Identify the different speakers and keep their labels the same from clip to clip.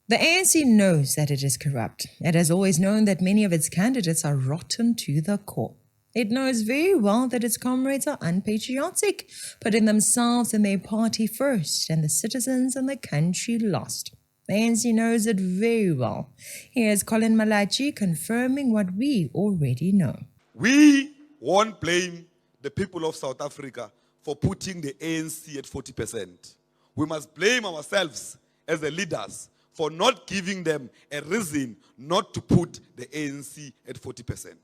Speaker 1: The ANC knows that it is corrupt. It has always known that many of its candidates are rotten to the core. It knows very well that its comrades are unpatriotic, putting themselves and their party first and the citizens and the country last. The ANC knows it very well. Here's Collen Malatji confirming what we already know.
Speaker 2: We won't blame the people of South Africa for putting the ANC at 40%. We must blame ourselves as the leaders for not giving them a reason not to put the ANC at 40%.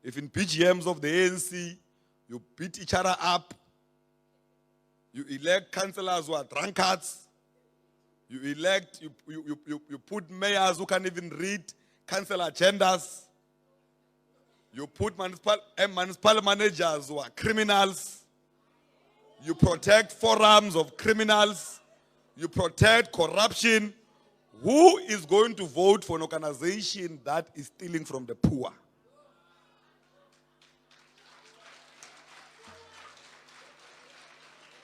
Speaker 2: If in BGMs of the ANC, you beat each other up, you elect councillors who are drunkards, you put mayors who can't even read council agendas, you put municipal managers who are criminals, you protect forums of criminals, you protect corruption. Who is going to vote for an organization that is stealing from the poor?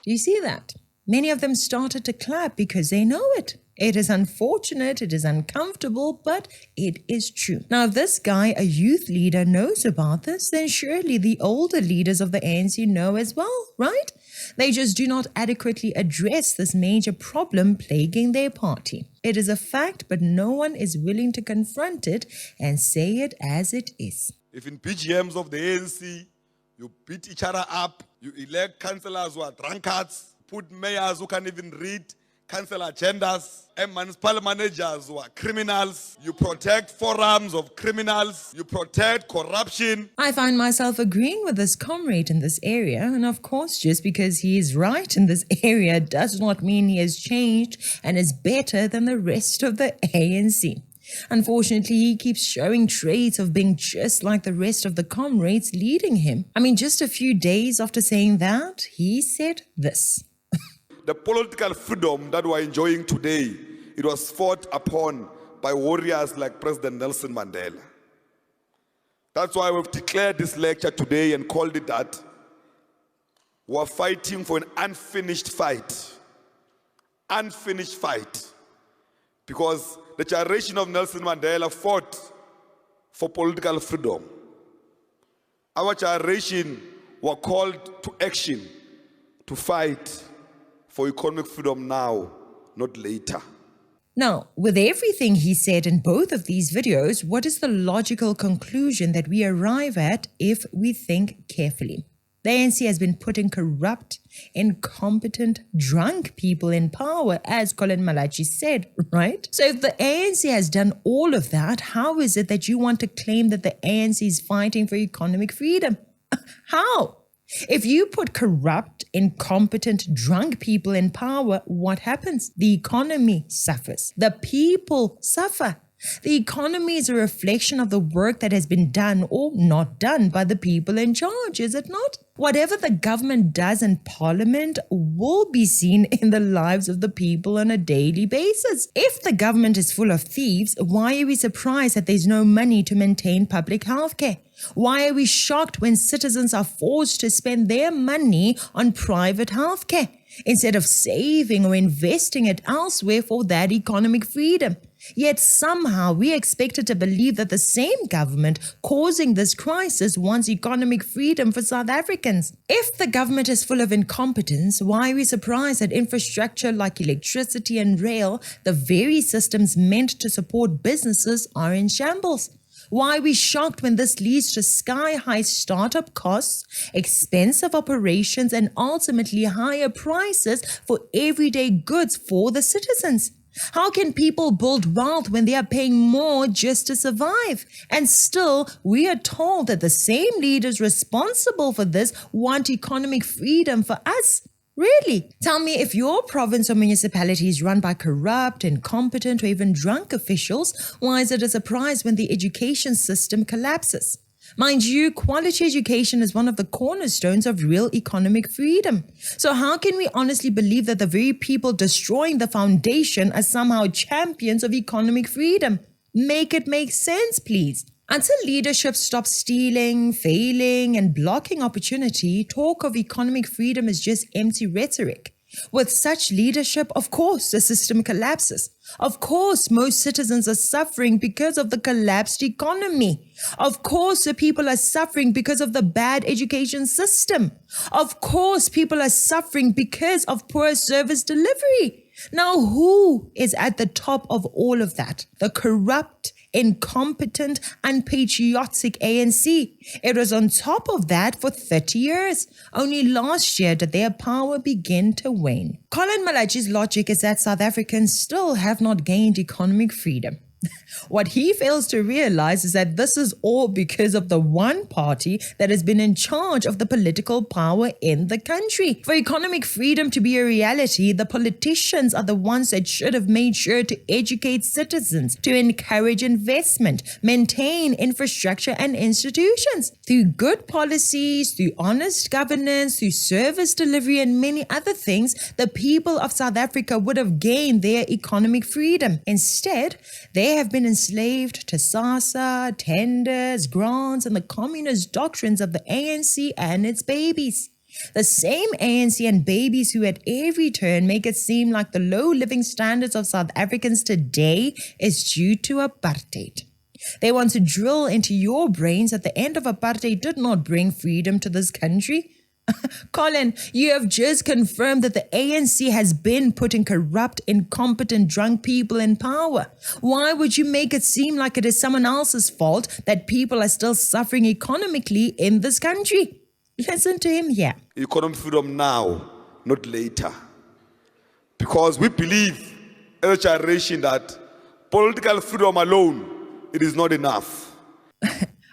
Speaker 1: Do you see that? Many of them started to clap because they know it. It is unfortunate, it is uncomfortable, but it is true. Now, if this guy, a youth leader, knows about this, then surely the older leaders of the ANC know as well, right? They just do not adequately address this major problem plaguing their party. It is a fact, but no one is willing to confront it and say it as it is.
Speaker 2: If in BGMs of the ANC, you beat each other up, you elect councillors who are drunkards, put mayors who can't even read council agendas, and municipal managers who are criminals, you protect forums of criminals, you protect corruption.
Speaker 1: I find myself agreeing with this comrade in this area, and of course, just because he is right in this area does not mean he has changed and is better than the rest of the ANC. Unfortunately, he keeps showing traits of being just like the rest of the comrades leading him. I mean, just a few days after saying that, he said this.
Speaker 2: The political freedom that we're enjoying today, it was fought upon by warriors like President Nelson Mandela. That's why we've declared this lecture today and called it that. We're fighting for an unfinished fight. Unfinished fight. Because the generation of Nelson Mandela fought for political freedom. Our generation were called to action, to fight for economic freedom now, not later.
Speaker 1: Now, with everything he said in both of these videos, what is the logical conclusion that we arrive at if we think carefully? The ANC has been putting corrupt, incompetent, drunk people in power, as Collen Malatji said, right? So if the ANC has done all of that, how is it that you want to claim that the ANC is fighting for economic freedom? How? If you put corrupt, incompetent, drunk people in power, what happens? The economy suffers. The people suffer. The economy is a reflection of the work that has been done or not done by the people in charge, is it not? Whatever the government does in parliament will be seen in the lives of the people on a daily basis. If the government is full of thieves, why are we surprised that there's no money to maintain public health care? Why are we shocked when citizens are forced to spend their money on private health care instead of saving or investing it elsewhere for that economic freedom? Yet somehow we are expected to believe that the same government causing this crisis wants economic freedom for South Africans. If the government is full of incompetence, why are we surprised that infrastructure like electricity and rail, the very systems meant to support businesses, are in shambles? Why are we shocked when this leads to sky-high startup costs, expensive operations, and ultimately higher prices for everyday goods for the citizens? How can people build wealth when they are paying more just to survive? And still, we are told that the same leaders responsible for this want economic freedom for us. Really? Tell me, if your province or municipality is run by corrupt, incompetent, or even drunk officials, why is it a surprise when the education system collapses? Mind you, quality education is one of the cornerstones of real economic freedom. So how can we honestly believe that the very people destroying the foundation are somehow champions of economic freedom? Make it make sense, please. Until leadership stops stealing, failing, and blocking opportunity, talk of economic freedom is just empty rhetoric. With such leadership, of course, the system collapses. Of course, most citizens are suffering because of the collapsed economy. Of course, the people are suffering because of the bad education system. Of course, people are suffering because of poor service delivery. Now, who is at the top of all of that? The corrupt, incompetent, unpatriotic ANC. It was on top of that for 30 years. Only last year did their power begin to wane. Collen Malatji's logic is that South Africans still have not gained economic freedom. What he fails to realize is that this is all because of the one party that has been in charge of the political power in the country. For economic freedom to be a reality, the politicians are the ones that should have made sure to educate citizens, to encourage investment, maintain infrastructure and institutions. Through good policies, through honest governance, through service delivery and many other things, the people of South Africa would have gained their economic freedom. Instead, they have been enslaved to SASSA, tenders, grants, and the communist doctrines of the ANC and its babies. The same ANC and babies who at every turn make it seem like the low living standards of South Africans today is due to apartheid. They want to drill into your brains that the end of apartheid did not bring freedom to this country. Collen, you have just confirmed that the ANC has been putting corrupt, incompetent, drunk people in power. Why would you make it seem like it is someone else's fault that people are still suffering economically in this country? Listen to him here.
Speaker 2: Economic freedom now, not later. Because we believe as a generation that political freedom alone, it is not enough.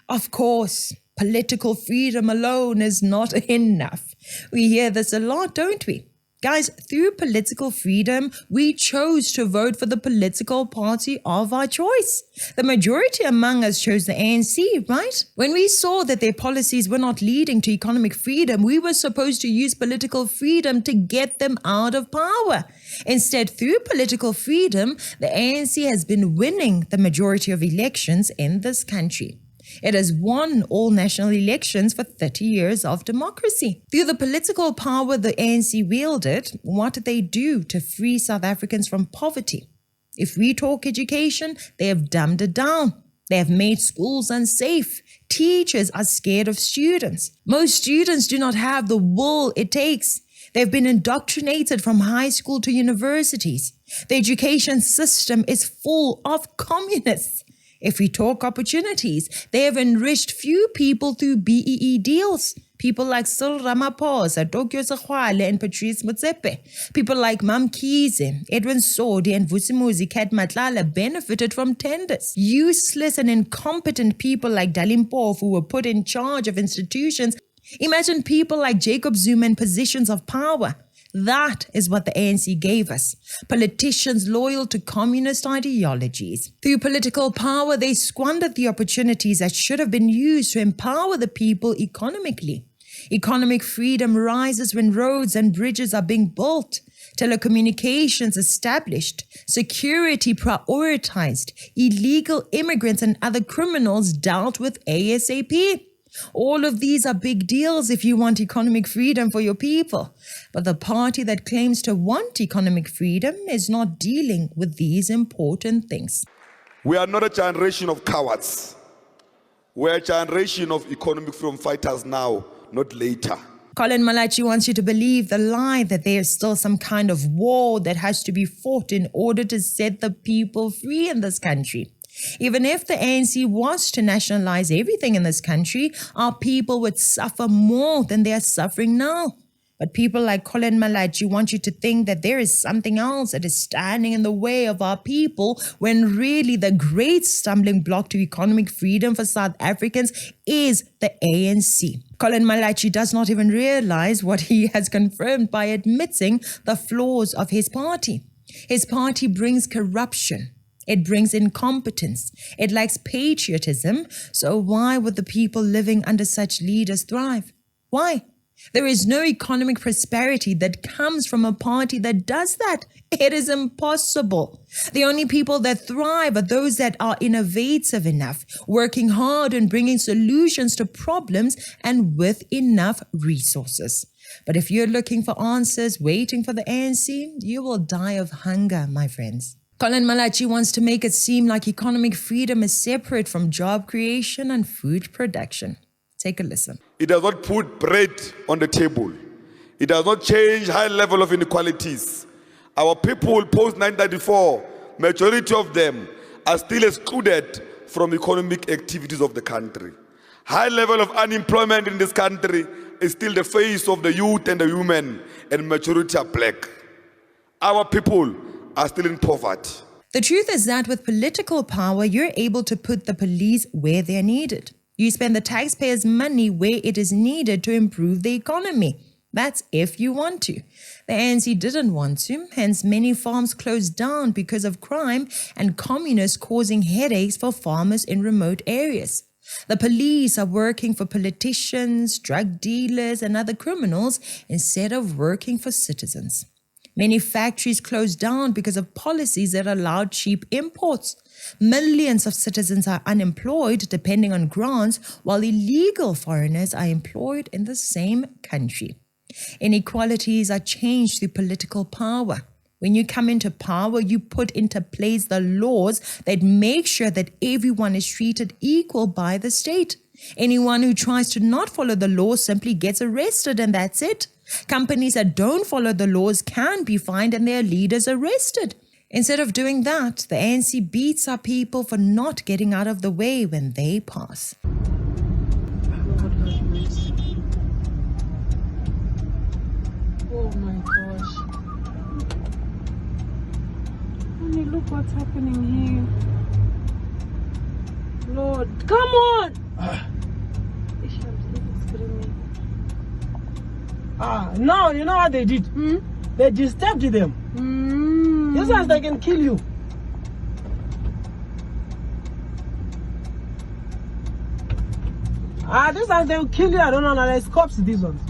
Speaker 1: Of course. Political freedom alone is not enough. We hear this a lot, don't we? Guys, through political freedom, we chose to vote for the political party of our choice. The majority among us chose the ANC, right? When we saw that their policies were not leading to economic freedom, we were supposed to use political freedom to get them out of power. Instead, through political freedom, the ANC has been winning the majority of elections in this country. It has won all national elections for 30 years of democracy. Through the political power the ANC wielded, what did they do to free South Africans from poverty? If we talk education, they have dumbed it down. They have made schools unsafe. Teachers are scared of students. Most students do not have the will it takes. They've been indoctrinated from high school to universities. The education system is full of communists. If we talk opportunities, they have enriched few people through BEE deals. People like Cyril Ramaphosa, Tokyo Sekhwale, and Patrice Motsepe. People like Mamkhize, Edwin Sodi, and Vusimuzi Kat Matlala benefited from tenders. Useless and incompetent people like Dalimpofu who were put in charge of institutions. Imagine people like Jacob Zuma in positions of power. That is what the ANC gave us. Politicians loyal to communist ideologies. Through political power, they squandered the opportunities that should have been used to empower the people economically. Economic freedom rises when roads and bridges are being built, telecommunications established, security prioritized, illegal immigrants and other criminals dealt with ASAP. All of these are big deals if you want economic freedom for your people. But the party that claims to want economic freedom is not dealing with these important things.
Speaker 2: We are not a generation of cowards. We're a generation of economic freedom fighters now, not later.
Speaker 1: Collen Malatji wants you to believe the lie that there is still some kind of war that has to be fought in order to set the people free in this country. Even if the ANC was to nationalize everything in this country, our people would suffer more than they are suffering now. But people like Collen Malatji want you to think that there is something else that is standing in the way of our people, when really the great stumbling block to economic freedom for South Africans is the ANC. Collen Malatji does not even realize what he has confirmed by admitting the flaws of his party. His party brings corruption. It brings incompetence. It lacks patriotism. So why would the people living under such leaders thrive? Why? There is no economic prosperity that comes from a party that does that. It is impossible. The only people that thrive are those that are innovative enough, working hard and bringing solutions to problems and with enough resources. But if you're looking for answers, waiting for the ANC, you will die of hunger, my friends. Collen Malatji wants to make it seem like economic freedom is separate from job creation and food production. Take a listen.
Speaker 2: It does not put bread on the table. It does not change high level of inequalities. Our people post-1994, majority of them are still excluded from economic activities of the country. High level of unemployment in this country is still the face of the youth and the women, and majority are black. Our people are still in poverty.
Speaker 1: The truth is that with political power, you're able to put the police where they're needed. You spend the taxpayers' money where it is needed to improve the economy. That's if you want to. The ANC didn't want to, hence many farms closed down because of crime and communists causing headaches for farmers in remote areas. The police are working for politicians, drug dealers, and other criminals instead of working for citizens. Many factories closed down because of policies that allowed cheap imports. Millions of citizens are unemployed depending on grants, while illegal foreigners are employed in the same country. Inequalities are changed through political power. When you come into power, you put into place the laws that make sure that everyone is treated equal by the state. Anyone who tries to not follow the law simply gets arrested, and that's it. Companies that don't follow the laws can be fined and their leaders arrested. Instead of doing that, the ANC beats our people for not getting out of the way when they pass.
Speaker 3: Lord have mercy. Oh my gosh. Honey, look what's happening here. Lord, come on! Ish, I'm still screaming.
Speaker 4: No, you know what they did? They disturbed them. This ones, they can kill you. This ones, they will kill you. I don't know, there's cops, these ones.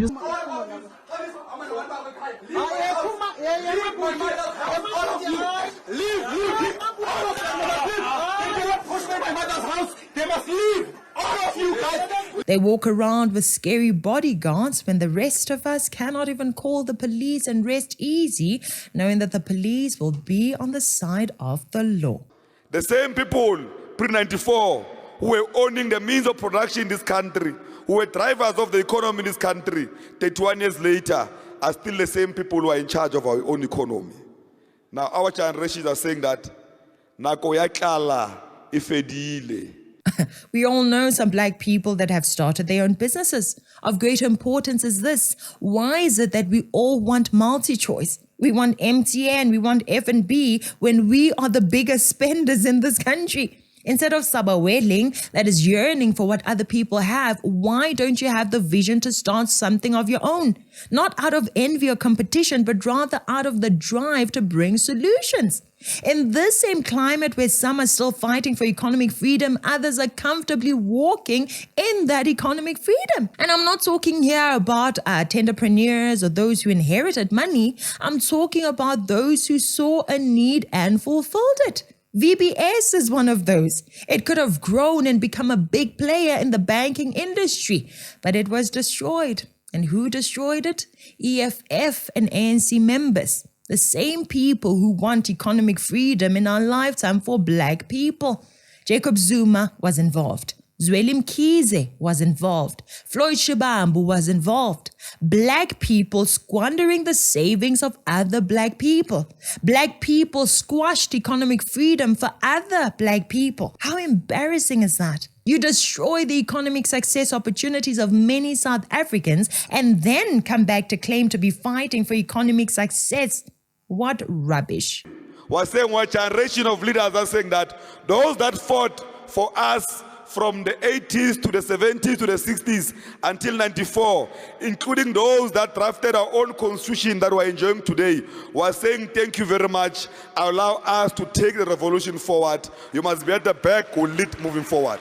Speaker 2: They must leave. All of you guys.
Speaker 1: They walk around with scary bodyguards when the rest of us cannot even call the police and rest easy, knowing that the police will be on the side of the law.
Speaker 2: The same people pre-94 who were owning the means of production in this country, who were drivers of the economy in this country, 31 years later, are still the same people who are in charge of our own economy. Now, our generations are saying that, nako ya tlala ifedile.
Speaker 1: We all know some black people that have started their own businesses. Of great importance is this: why is it that we all want multi-choice? We want MTN, we want F&B, when we are the biggest spenders in this country. Instead of Sabawelling that is yearning for what other people have, why don't you have the vision to start something of your own? Not out of envy or competition, but rather out of the drive to bring solutions. In this same climate where some are still fighting for economic freedom, others are comfortably walking in that economic freedom. And I'm not talking here about entrepreneurs or those who inherited money. I'm talking about those who saw a need and fulfilled it. VBS is one of those. It could have grown and become a big player in the banking industry, but it was destroyed. And who destroyed it? EFF and ANC members. The same people who want economic freedom in our lifetime for black people. Jacob Zuma was involved. Zweli Mkhize was involved. Floyd Shibambu was involved. Black people squandering the savings of other black people. Black people squashed economic freedom for other black people. How embarrassing is that? You destroy the economic success opportunities of many South Africans and then come back to claim to be fighting for economic success. What rubbish.
Speaker 2: We're saying one generation of leaders are saying that those that fought for us from the 80s to the 70s to the 60s until 94, including those that drafted our own constitution that we're enjoying today, we're saying thank you very much. Allow us to take the revolution forward. You must be at the back, we'll lead moving forward.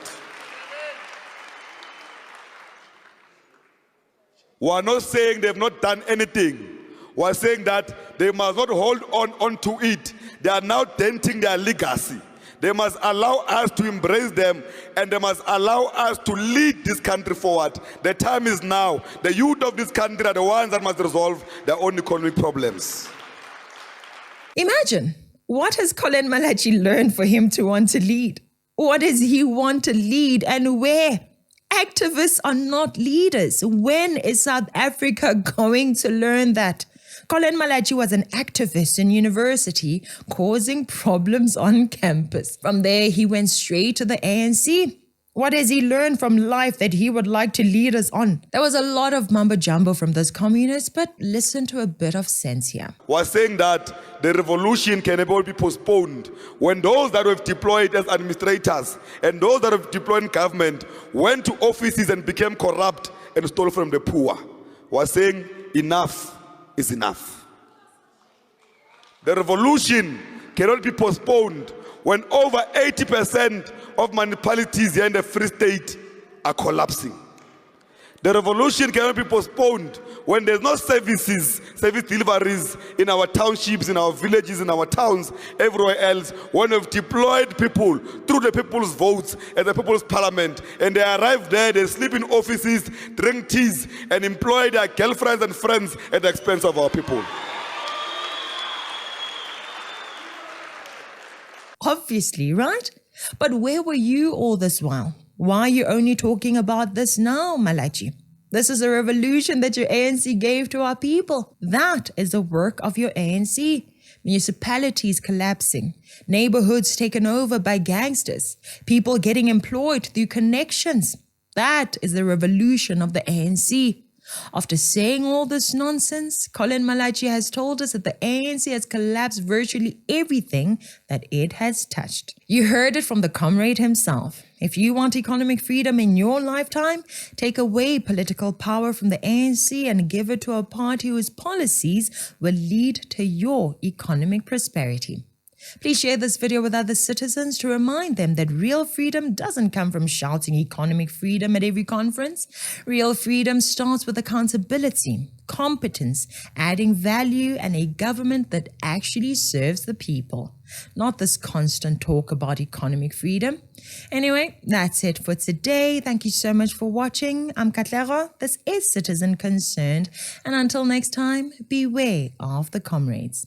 Speaker 2: We are not saying they've not done anything. We are saying that they must not hold on to it. They are now denting their legacy. They must allow us to embrace them, and they must allow us to lead this country forward. The time is now. The youth of this country are the ones that must resolve their own economic problems.
Speaker 1: Imagine, what has Collen Malatji learned for him to want to lead? What does he want to lead and where? Activists are not leaders. When is South Africa going to learn that? Collen Malatji was an activist in university, causing problems on campus. From there, he went straight to the ANC. What has he learned from life that he would like to lead us on? There was a lot of mumbo-jumbo from this communist, but listen to a bit of sense here.
Speaker 2: We're saying that the revolution can never be postponed when those that were deployed as administrators and those that were deployed in government went to offices and became corrupt and stole from the poor. We're saying enough is enough. The revolution cannot be postponed when over 80% of municipalities here in the Free State are collapsing. The revolution cannot be postponed when there's no service deliveries in our townships, in our villages, in our towns, everywhere else. When we've deployed people through the people's votes at the people's parliament, and they arrive there, they sleep in offices, drink teas, and employ their girlfriends and friends at the expense of our people.
Speaker 1: Obviously, right? But where were you all this while? Why are you only talking about this now, Malatji? This is a revolution that your ANC gave to our people. That is the work of your ANC. Municipalities collapsing, neighborhoods taken over by gangsters, people getting employed through connections. That is the revolution of the ANC. After saying all this nonsense, Collen Malatji has told us that the ANC has collapsed virtually everything that it has touched. You heard it from the comrade himself. If you want economic freedom in your lifetime, take away political power from the ANC and give it to a party whose policies will lead to your economic prosperity. Please share this video with other citizens to remind them that real freedom doesn't come from shouting economic freedom at every conference. Real freedom starts with accountability, competence, adding value, and a government that actually serves the people. Not this constant talk about economic freedom. Anyway, that's it for today. Thank you so much for watching. I'm Katlego. This is Citizen Concerned. And until next time, beware of the comrades.